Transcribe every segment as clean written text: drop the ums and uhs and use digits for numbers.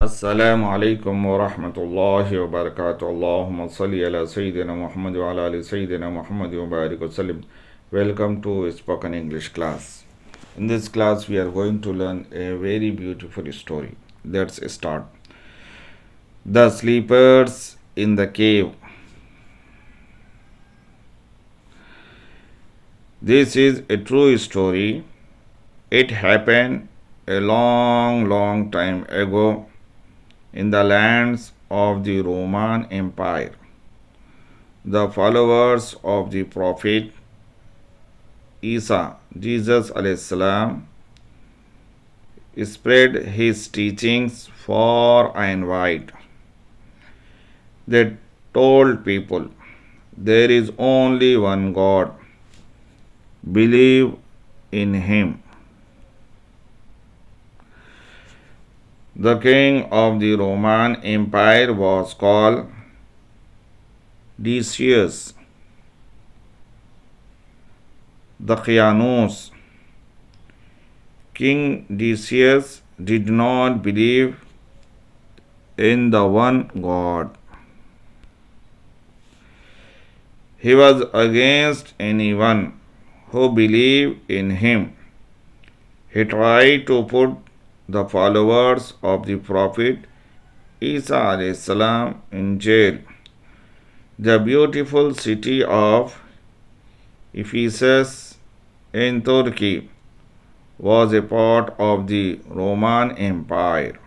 Assalamu alaikum wa rahmatullahi wa barakatuh. Allahumma salli ala Sayyidina Muhammad wa ala ali Sayyidina Muhammad wa barik wa sallim. Welcome to Spoken English class. In this class, we are going to learn a very beautiful story. Let's start. The Sleepers in the Cave. This is a true story. It happened a long time ago in the lands of the Roman Empire. The followers of the Prophet Isa, Jesus salam, spread his teachings far and wide. They told people, there is only one God. Believe in him. The king of the Roman Empire was called Decius the Qianus. King Decius did not believe in the one God. He was against anyone who believed in him. He tried to put the followers of the Prophet Isa salam in jail. The beautiful city of Ephesus in Turkey was a part of the Roman Empire.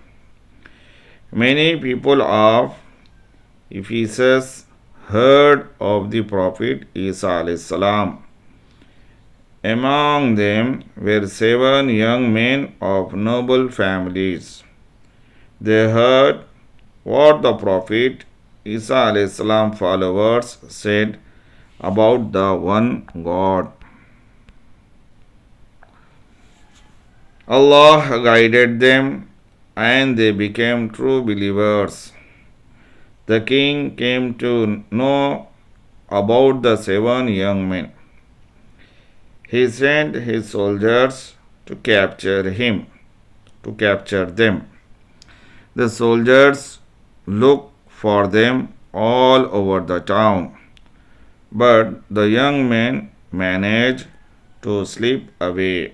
Many people of Ephesus heard of the Prophet Isa salam. Among them were 7 young men of noble families. They heard what the Prophet Isa salam followers said about the one God. Allah guided them and they became true believers. The king came to know about the 7 young men. He sent his soldiers to capture them. The soldiers looked for them all over the town, but the young men managed to slip away.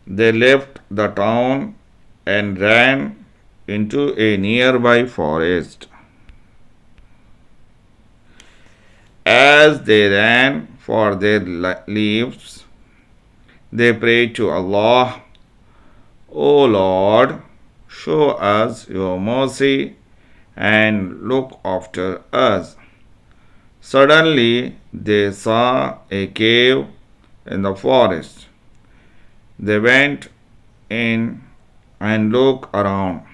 They left the town and ran into a nearby forest. As they ran for their lives, they prayed to Allah, O Lord, show us your mercy and look after us. Suddenly they saw a cave in the forest. They went in and looked around.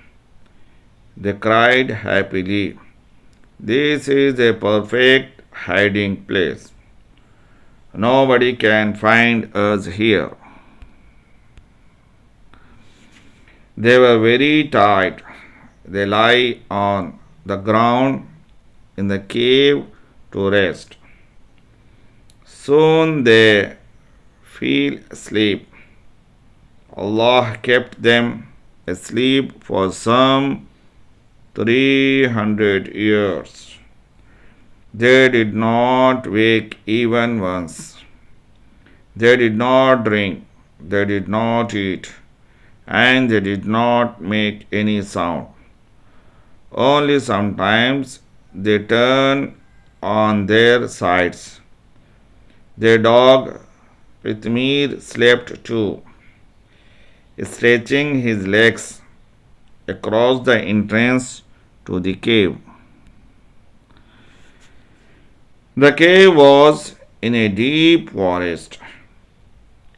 They cried happily, this is a perfect hiding place. Nobody can find us here. They were very tired. They lay on the ground in the cave to rest. Soon they fell asleep. Allah kept them asleep for some 300 years. They did not wake even once. They did not drink, they did not eat, and they did not make any sound. Only sometimes they turned on their sides. Their dog Ritmir slept too, stretching his legs across the entrance to the cave. The cave was in a deep forest.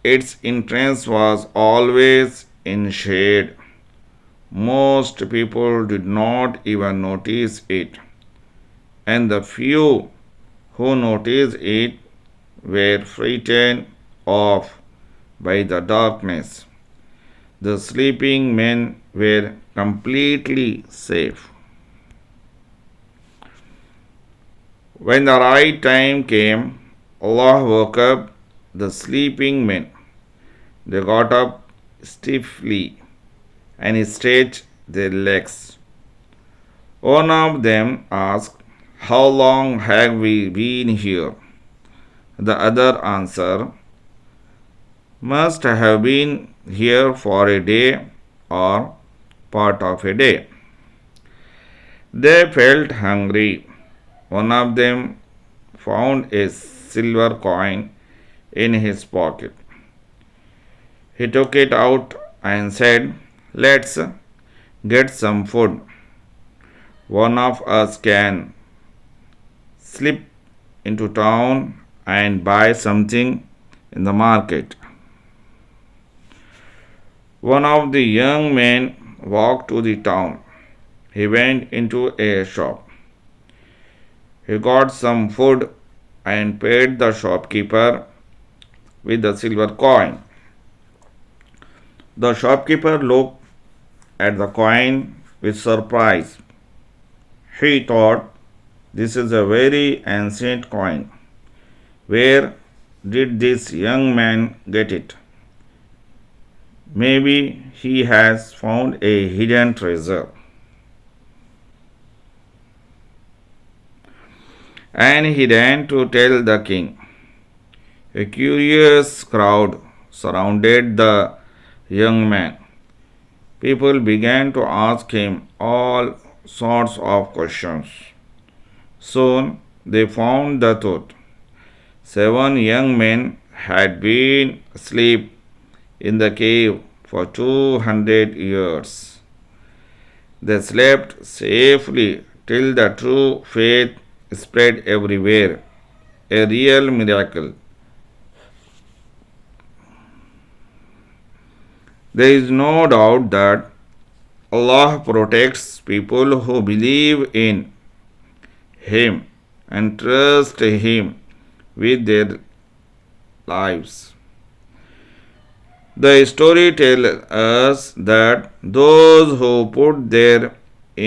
Its entrance was always in shade. Most people did not even notice it, and the few who noticed it were frightened off by the darkness. The sleeping men were completely safe. When the right time came, Allah woke up the sleeping men. They got up stiffly and stretched their legs. One of them asked, "How long have we been here?" The other answered, "Must have been here for a day or part of a day." They felt hungry. One of them found a silver coin in his pocket. He took it out and said, "Let's get some food. One of us can slip into town and buy something in the market." One of the young men walked to the town. He went into a shop. He got some food and paid the shopkeeper with the silver coin. The shopkeeper looked at the coin with surprise. He thought, "This is a very ancient coin. Where did this young man get it? Maybe he has found a hidden treasure." And he ran to tell the king. A curious crowd surrounded the young man. People began to ask him all sorts of questions. Soon they found the truth. 7 young men had been asleep in the cave for 200 years. They slept safely till the true faith spread everywhere. A real miracle. There is no doubt that Allah protects people who believe in Him and trust Him with their lives. The story tells us that those who put their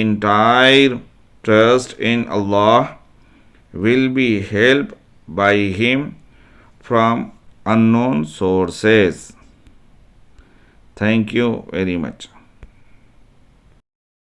entire trust in Allah will be helped by Him from unknown sources. Thank you very much.